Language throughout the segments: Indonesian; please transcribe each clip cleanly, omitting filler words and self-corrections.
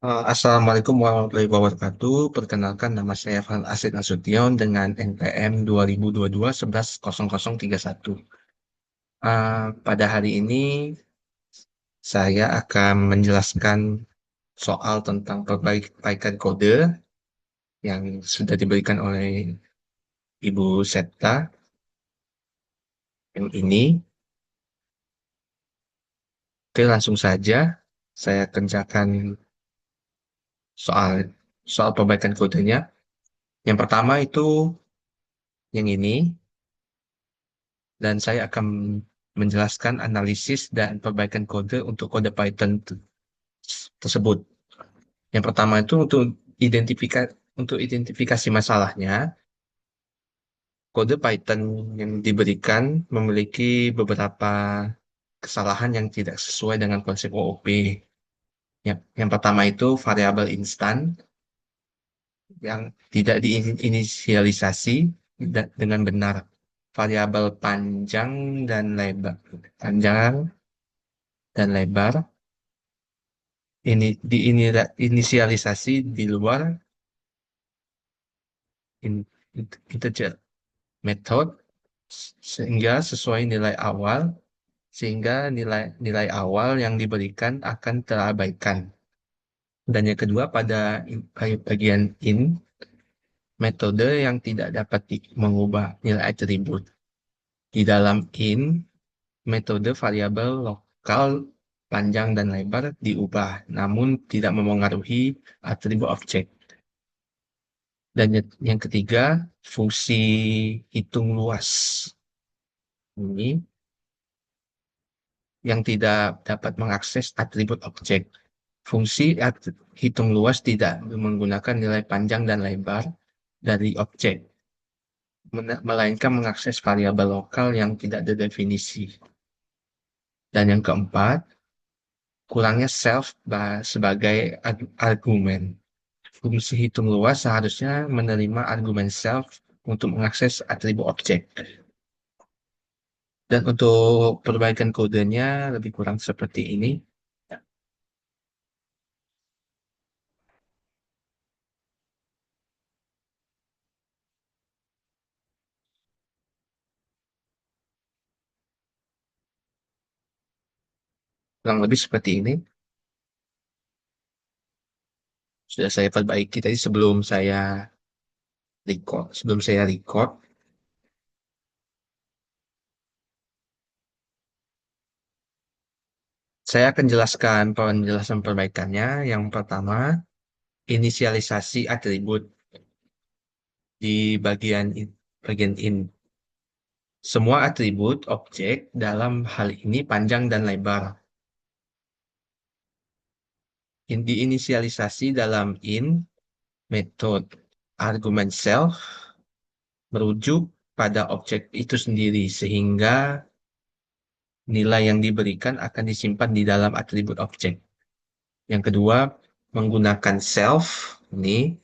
Assalamualaikum warahmatullahi wabarakatuh. Perkenalkan nama saya Farhan Asid Nasution dengan NPM 2022-110031. Pada hari ini saya akan menjelaskan soal tentang perbaikan kode yang sudah diberikan oleh Ibu Septa yang ini. Oke, langsung saja saya kerjakan soal soal perbaikan kodenya. Yang pertama itu yang ini. Dan saya akan menjelaskan analisis dan perbaikan kode untuk kode Python tersebut. Yang pertama itu untuk identifikasi masalahnya, kode Python yang diberikan memiliki beberapa kesalahan yang tidak sesuai dengan konsep OOP. Yang pertama itu variabel instan yang tidak diinisialisasi dengan benar. Variabel panjang dan lebar ini inisialisasi di luar in- integer method sehingga sesuai nilai awal sehingga nilai nilai awal yang diberikan akan terabaikan. Dan yang kedua pada bagian metode yang tidak dapat mengubah nilai atribut. Di dalam metode variabel lokal panjang dan lebar diubah namun tidak memengaruhi atribut objek. Dan yang ketiga, fungsi hitung luas ini yang tidak dapat mengakses atribut objek. Hitung luas tidak menggunakan nilai panjang dan lebar dari objek, melainkan mengakses variabel lokal yang tidak terdefinisi. Dan yang keempat, kurangnya self sebagai argumen. Fungsi hitung luas seharusnya menerima argumen self untuk mengakses atribut objek. Dan untuk perbaikan kodenya lebih kurang seperti ini. Kurang lebih seperti ini. Sudah saya perbaiki tadi sebelum saya record. Saya akan jelaskan penjelasan perbaikannya. Yang pertama, inisialisasi atribut di bagian in. Semua atribut objek dalam hal ini panjang dan lebar. Diinisialisasi dalam method argumen self merujuk pada objek itu sendiri sehingga nilai yang diberikan akan disimpan di dalam atribut objek. Yang kedua, menggunakan self ini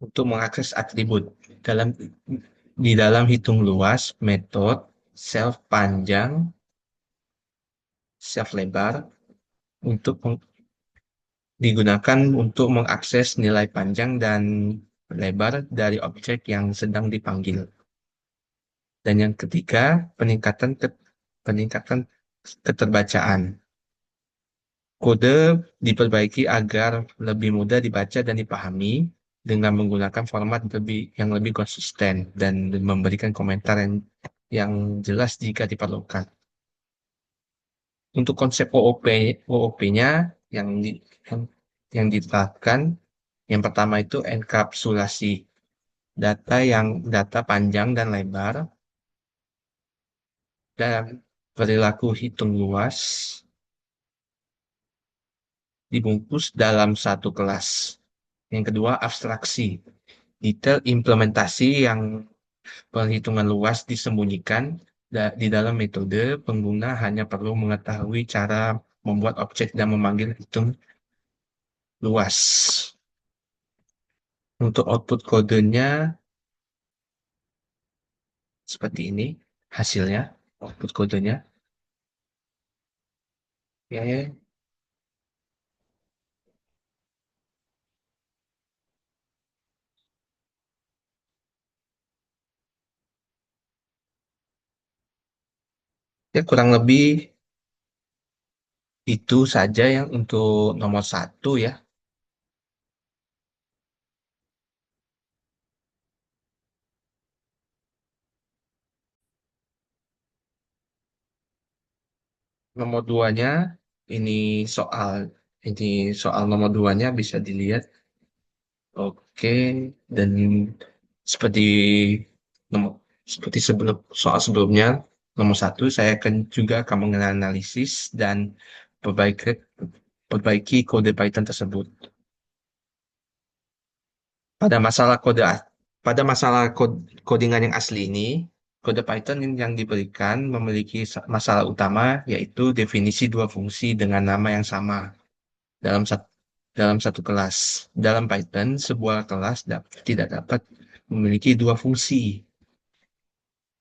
untuk mengakses atribut dalam di dalam hitung luas metode self panjang, self lebar untuk digunakan untuk mengakses nilai panjang dan lebar dari objek yang sedang dipanggil. Dan yang ketiga, peningkatan keterbacaan. Kode diperbaiki agar lebih mudah dibaca dan dipahami dengan menggunakan format yang lebih konsisten dan memberikan komentar yang jelas jika diperlukan. Untuk konsep OOP-nya yang di, yang, yang diterapkan, yang pertama itu enkapsulasi data panjang dan lebar dan perilaku hitung luas dibungkus dalam satu kelas. Yang kedua, abstraksi. Detail implementasi yang perhitungan luas disembunyikan di dalam metode, pengguna hanya perlu mengetahui cara membuat objek dan memanggil hitung luas. Untuk output kodenya seperti ini hasilnya, output kodenya. Ya, ya. Ya, kurang lebih itu saja yang untuk nomor satu ya. Nomor duanya, ini soal ini soal nomor duanya bisa dilihat. Oke, dan seperti nomor seperti sebelum soal sebelumnya, nomor satu saya akan juga akan menganalisis dan perbaiki perbaiki kode Python tersebut. Pada masalah pada masalah codingan yang asli ini, kode Python yang diberikan memiliki masalah utama yaitu definisi dua fungsi dengan nama yang sama dalam satu kelas. Dalam Python, sebuah kelas tidak dapat memiliki dua fungsi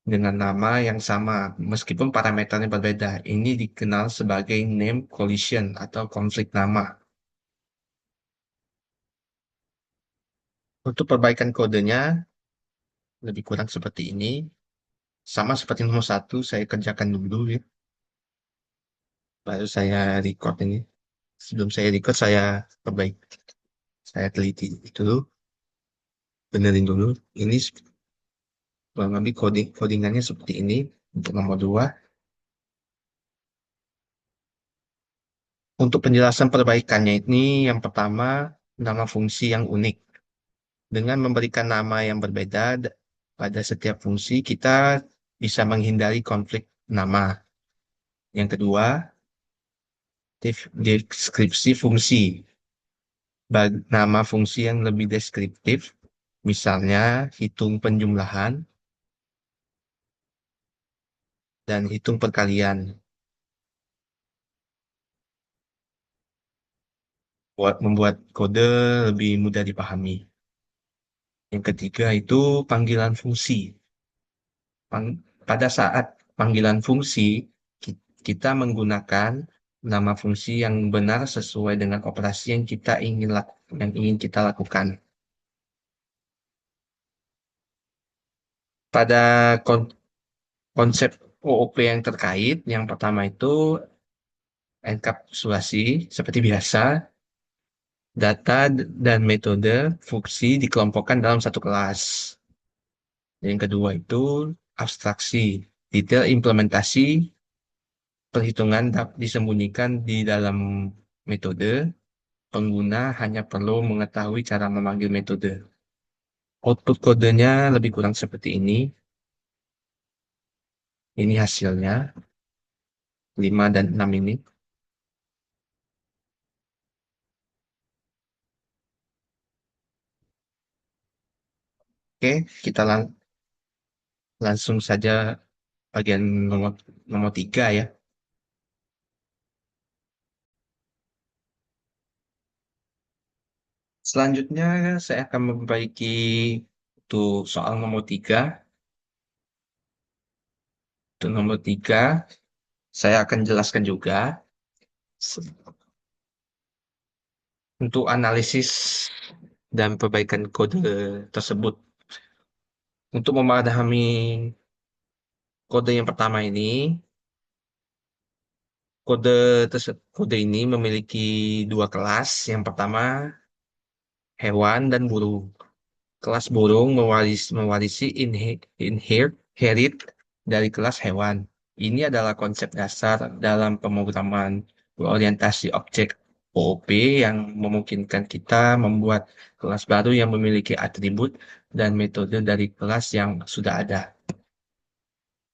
dengan nama yang sama meskipun parameternya berbeda. Ini dikenal sebagai name collision atau konflik nama. Untuk perbaikan kodenya lebih kurang seperti ini. Sama seperti nomor satu, saya kerjakan dulu ya. Baru saya record ini. Sebelum saya record, saya perbaiki. Saya teliti itu dulu, benerin dulu. Ini kurang lebih codingannya seperti ini. Untuk nomor dua, untuk penjelasan perbaikannya ini, yang pertama, nama fungsi yang unik. Dengan memberikan nama yang berbeda pada setiap fungsi, kita bisa menghindari konflik nama. Yang kedua, deskripsi fungsi. Nama fungsi yang lebih deskriptif, misalnya hitung penjumlahan dan hitung perkalian, membuat kode lebih mudah dipahami. Yang ketiga itu panggilan fungsi. Pada saat panggilan fungsi, kita menggunakan nama fungsi yang benar sesuai dengan operasi yang ingin kita lakukan. Pada kon- konsep OOP yang terkait, yang pertama itu enkapsulasi seperti biasa, data dan metode fungsi dikelompokkan dalam satu kelas. Yang kedua itu abstraksi, detail implementasi perhitungan disembunyikan di dalam metode. Pengguna hanya perlu mengetahui cara memanggil metode. Output kodenya lebih kurang seperti ini. Ini hasilnya, 5 dan 6 ini. Oke, kita langsung saja bagian nomor nomor 3 ya. Selanjutnya saya akan memperbaiki untuk soal nomor 3. Untuk nomor 3, saya akan jelaskan juga se- untuk analisis dan perbaikan kode tersebut. Untuk memahami kode yang pertama ini, kode ini memiliki dua kelas. Yang pertama, hewan dan burung. Kelas burung mewarisi inherit dari kelas hewan. Ini adalah konsep dasar dalam pemrograman berorientasi objek OOP yang memungkinkan kita membuat kelas baru yang memiliki atribut dan metode dari kelas yang sudah ada.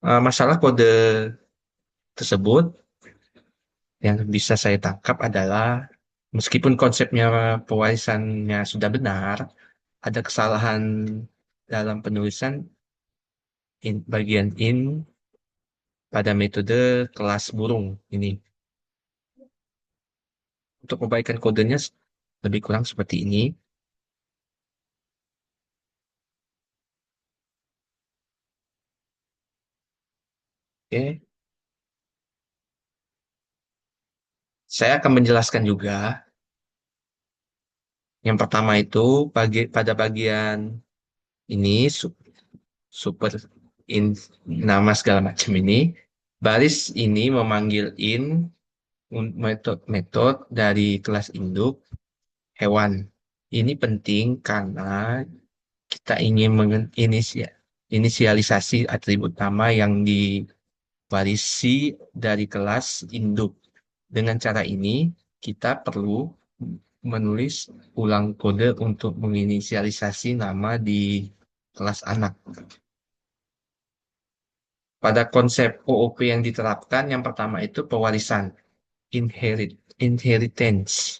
Masalah kode tersebut yang bisa saya tangkap adalah meskipun konsepnya pewarisannya sudah benar, ada kesalahan dalam penulisan bagian pada metode kelas burung ini. Untuk perbaikan kodenya lebih kurang seperti ini. Oke, saya akan menjelaskan juga. Yang pertama itu pada bagian ini super in nama segala macam ini. Baris ini memanggil in metode dari kelas induk hewan. Ini penting karena kita ingin inisialisasi atribut nama yang diwarisi dari kelas induk. Dengan cara ini, kita perlu menulis ulang kode untuk menginisialisasi nama di kelas anak. Pada konsep OOP yang diterapkan, yang pertama itu pewarisan, inheritance.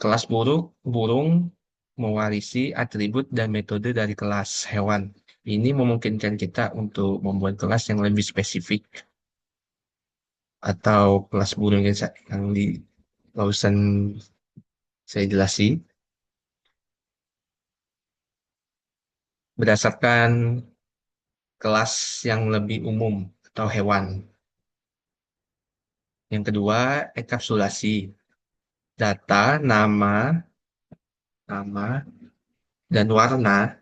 Kelas burung mewarisi atribut dan metode dari kelas hewan. Ini memungkinkan kita untuk membuat kelas yang lebih spesifik atau kelas burung yang di barusan saya jelasi berdasarkan kelas yang lebih umum atau hewan. Yang kedua, enkapsulasi data, nama, dan warna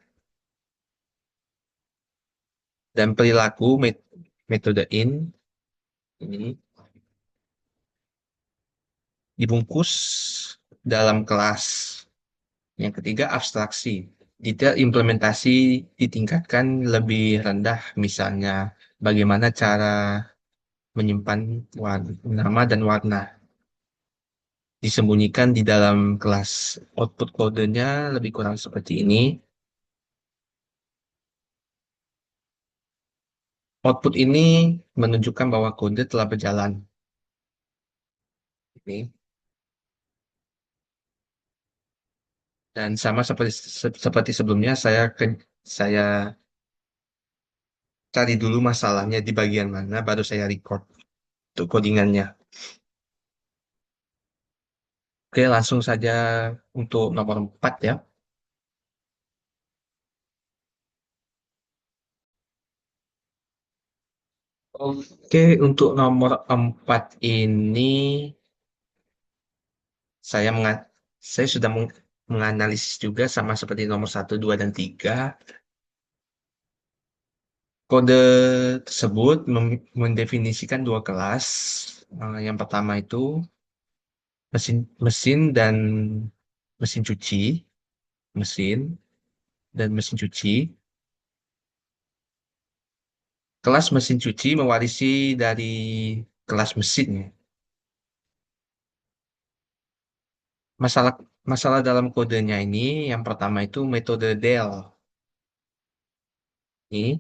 dan perilaku metode ini dibungkus dalam kelas. Yang ketiga, abstraksi. Detail implementasi ditingkatkan lebih rendah, misalnya bagaimana cara menyimpan nama dan warna. Disembunyikan di dalam kelas. Output kodenya lebih kurang seperti ini. Output ini menunjukkan bahwa kode telah berjalan. Ini. Dan sama seperti sebelumnya, saya cari dulu masalahnya di bagian mana, baru saya record untuk codingannya. Oke, langsung saja untuk nomor 4 ya. Oke, untuk nomor 4 ini saya menga- saya sudah menganalisis juga sama seperti nomor 1, 2, dan 3. Kode tersebut mendefinisikan dua kelas. Yang pertama itu mesin mesin dan mesin cuci, mesin dan mesin cuci. Kelas mesin cuci mewarisi dari kelas mesin. Masalah masalah dalam kodenya ini yang pertama itu metode del ini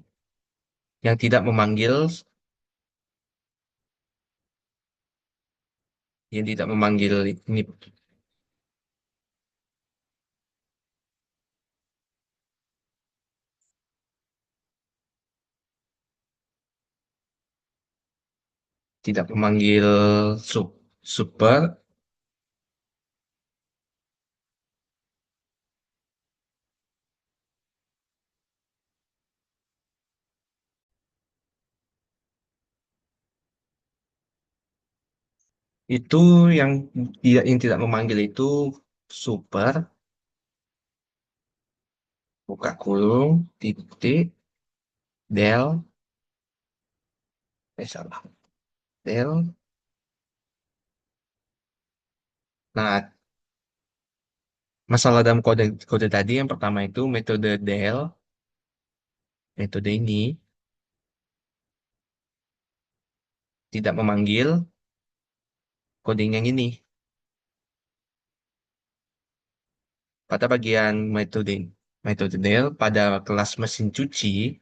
yang tidak memanggil ini tidak memanggil super itu yang tidak memanggil itu super buka kurung titik del salah del. Nah, masalah dalam kode kode tadi yang pertama itu metode del, metode ini tidak memanggil coding yang ini. Pada bagian metode del pada kelas mesin cuci,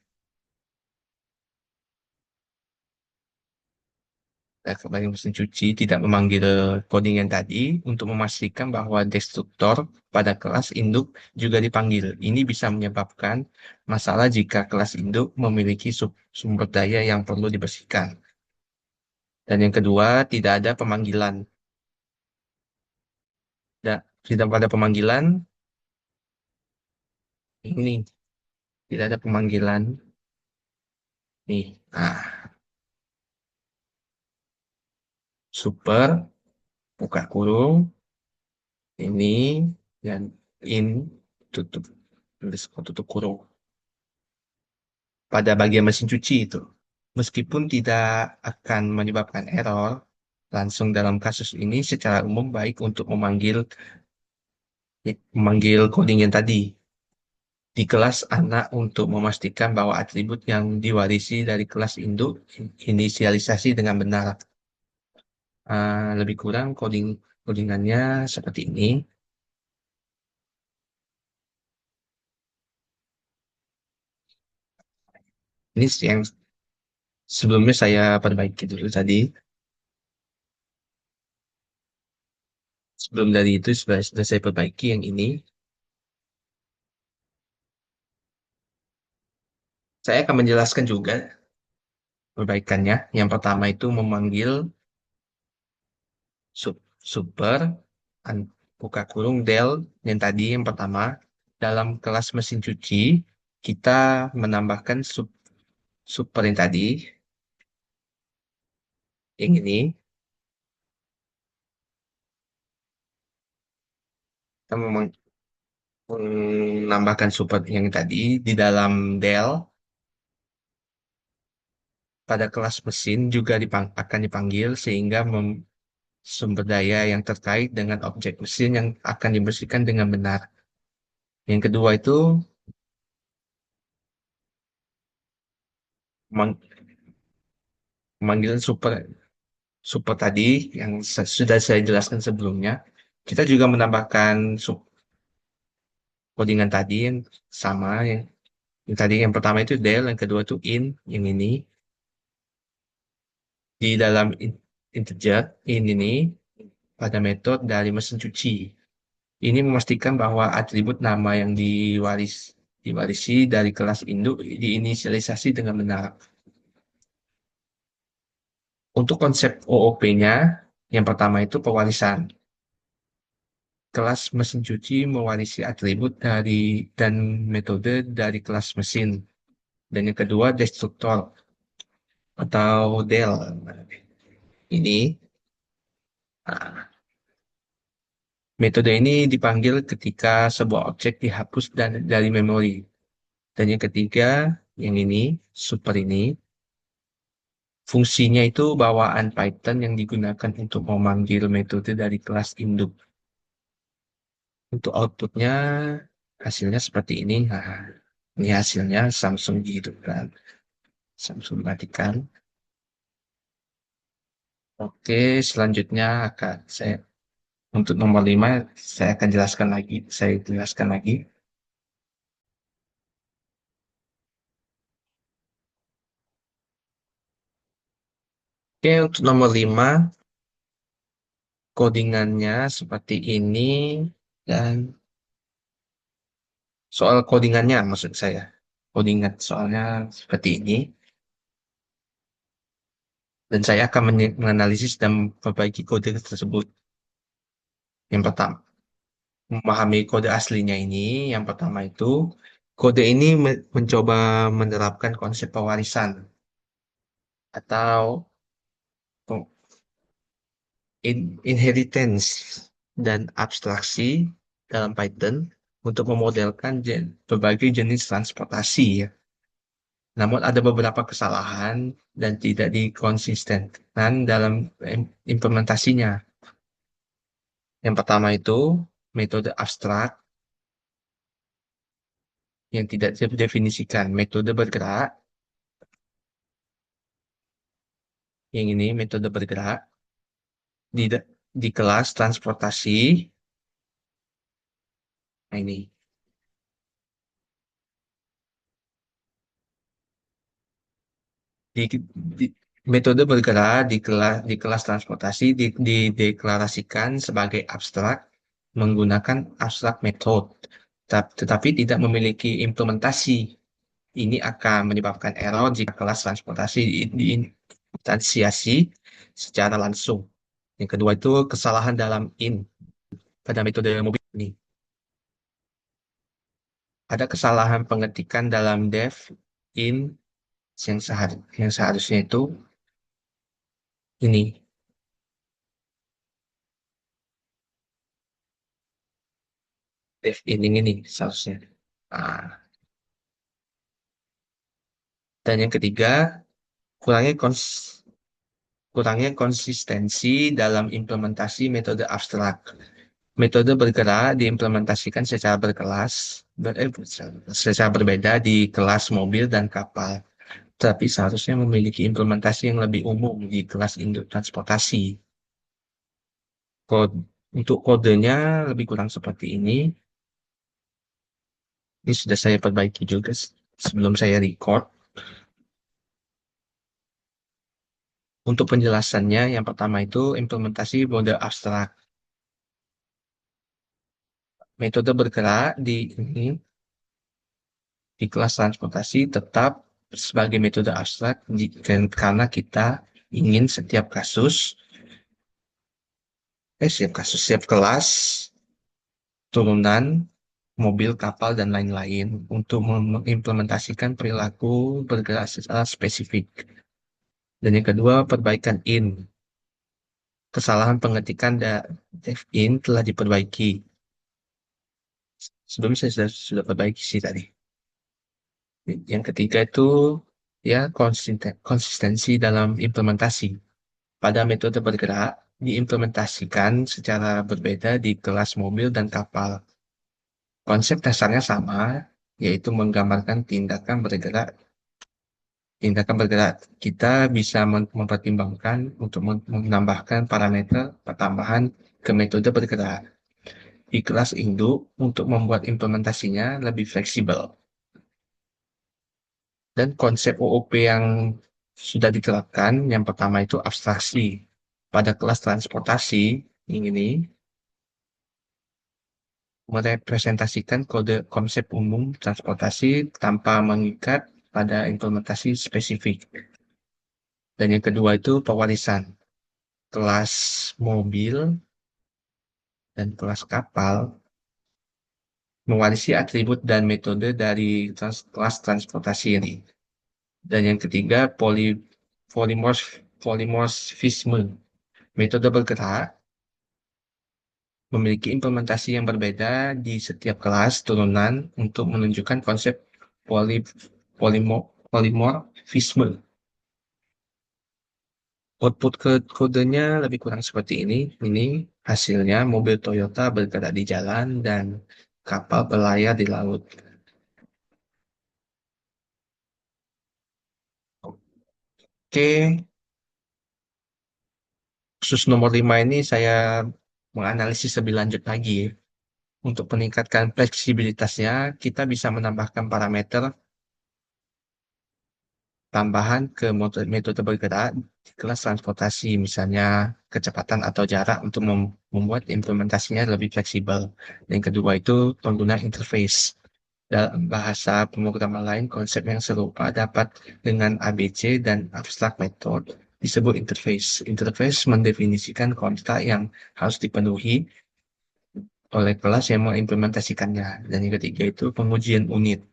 bagian mesin cuci tidak memanggil coding yang tadi untuk memastikan bahwa destruktor pada kelas induk juga dipanggil. Ini bisa menyebabkan masalah jika kelas induk memiliki sumber daya yang perlu dibersihkan. Dan yang kedua, tidak ada pemanggilan. Tidak pada pemanggilan, ini tidak ada pemanggilan. Nih, nah, super, buka kurung, ini, dan in, tutup, tutup kurung. Pada bagian mesin cuci itu. Meskipun tidak akan menyebabkan error langsung dalam kasus ini, secara umum baik untuk memanggil coding yang tadi di kelas anak untuk memastikan bahwa atribut yang diwarisi dari kelas induk inisialisasi dengan benar. Lebih kurang codingannya seperti ini. Ini yang sebelumnya saya perbaiki dulu tadi. Sebelum dari itu sudah saya perbaiki yang ini. Saya akan menjelaskan juga perbaikannya. Yang pertama itu memanggil super buka kurung del yang tadi yang pertama dalam kelas mesin cuci kita menambahkan super yang tadi yang ini kita menambahkan super yang tadi di dalam del pada kelas mesin juga akan dipanggil sehingga sumber daya yang terkait dengan objek mesin yang akan dibersihkan dengan benar. Yang kedua itu memang- memanggil super super tadi yang sudah saya jelaskan sebelumnya. Kita juga menambahkan codingan tadi yang sama yang tadi yang pertama itu del, yang kedua itu yang ini di dalam integer ini pada metode dari mesin cuci. Ini memastikan bahwa atribut nama yang diwarisi dari kelas induk diinisialisasi dengan benar. Untuk konsep OOP-nya, yang pertama itu pewarisan. Kelas mesin cuci mewarisi atribut dan metode dari kelas mesin. Dan yang kedua, destruktor atau del. Ini, ah, metode ini dipanggil ketika sebuah objek dihapus dari memori. Dan yang ketiga, yang ini, super ini, fungsinya itu bawaan Python yang digunakan untuk memanggil metode dari kelas induk. Untuk outputnya, hasilnya seperti ini. Nah, ini hasilnya Samsung dihidupkan. Samsung matikan. Oke, selanjutnya untuk nomor 5 saya akan jelaskan lagi. Saya jelaskan lagi. Oke, untuk nomor 5 codingannya seperti ini dan soal codingannya maksud saya. Codingan soalnya seperti ini dan saya akan menganalisis dan memperbaiki kode tersebut. Yang pertama, memahami kode aslinya ini, yang pertama itu kode ini mencoba menerapkan konsep pewarisan atau inheritance dan abstraksi dalam Python untuk memodelkan berbagai jenis transportasi ya. Namun ada beberapa kesalahan dan tidak dikonsistenkan dalam implementasinya. Yang pertama itu metode abstrak yang tidak didefinisikan. Metode bergerak, yang ini metode bergerak di, di kelas transportasi. Nah ini di, di- metode bergerak di kelas transportasi dideklarasikan sebagai abstrak menggunakan abstrak method, tetapi tidak memiliki implementasi. Ini akan menyebabkan error jika kelas transportasi diinstansiasi secara langsung. Yang kedua itu kesalahan dalam pada metode mobil ini. Ada kesalahan pengetikan dalam in yang seharusnya itu ini ini seharusnya. Nah, dan yang ketiga kurangnya kons kurangnya konsistensi dalam implementasi metode abstrak. Metode bergerak diimplementasikan secara berkelas, secara berbeda di kelas mobil dan kapal, tapi seharusnya memiliki implementasi yang lebih umum di kelas induk transportasi. Kode, untuk kodenya lebih kurang seperti ini. Ini sudah saya perbaiki juga sebelum saya record. Untuk penjelasannya, yang pertama itu implementasi mode abstrak. Metode bergerak di kelas transportasi tetap sebagai metode abstrak karena kita ingin setiap kelas, turunan, mobil, kapal, dan lain-lain untuk mengimplementasikan perilaku bergerak secara spesifik. Dan yang kedua, perbaikan in. Kesalahan pengetikan def in telah diperbaiki. Sebelumnya saya sudah perbaiki sih tadi. Yang ketiga itu ya konsistensi dalam implementasi. Pada metode bergerak diimplementasikan secara berbeda di kelas mobil dan kapal. Konsep dasarnya sama, yaitu menggambarkan tindakan bergerak. Kita bisa mempertimbangkan untuk menambahkan parameter pertambahan ke metode bergerak di kelas induk untuk membuat implementasinya lebih fleksibel. Dan konsep OOP yang sudah diterapkan, yang pertama itu abstraksi. Pada kelas transportasi ini merepresentasikan kode konsep umum transportasi tanpa mengikat pada implementasi spesifik. Dan yang kedua itu pewarisan. Kelas mobil dan kelas kapal mewarisi atribut dan metode dari kelas transportasi ini. Dan yang ketiga, polimorfisme. Metode bergerak memiliki implementasi yang berbeda di setiap kelas turunan untuk menunjukkan konsep poli, polimorfisme. Output kodenya lebih kurang seperti ini. Ini hasilnya mobil Toyota bergerak di jalan dan kapal berlayar di laut. Oke, khusus nomor 5 ini saya menganalisis lebih lanjut lagi. Untuk meningkatkan fleksibilitasnya, kita bisa menambahkan parameter tambahan ke metode bergerak di kelas transportasi, misalnya kecepatan atau jarak untuk membuat implementasinya lebih fleksibel. Yang kedua itu pengguna interface. Dalam bahasa pemrograman lain, konsep yang serupa dapat dengan ABC dan abstract method disebut interface. Interface mendefinisikan kontrak yang harus dipenuhi oleh kelas yang mengimplementasikannya. Dan yang ketiga itu pengujian unit.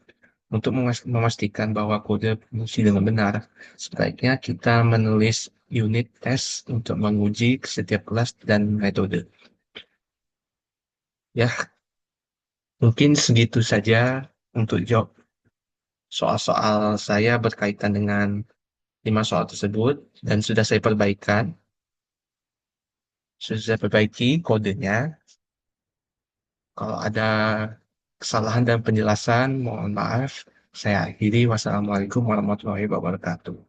Untuk memastikan bahwa kode fungsi dengan benar, sebaiknya kita menulis unit test untuk menguji setiap kelas dan metode. Ya, mungkin segitu saja untuk jawab soal-soal saya berkaitan dengan 5 soal tersebut dan sudah saya perbaiki kodenya. Kalau ada kesalahan dan penjelasan, mohon maaf. Saya akhiri. Wassalamualaikum warahmatullahi wabarakatuh.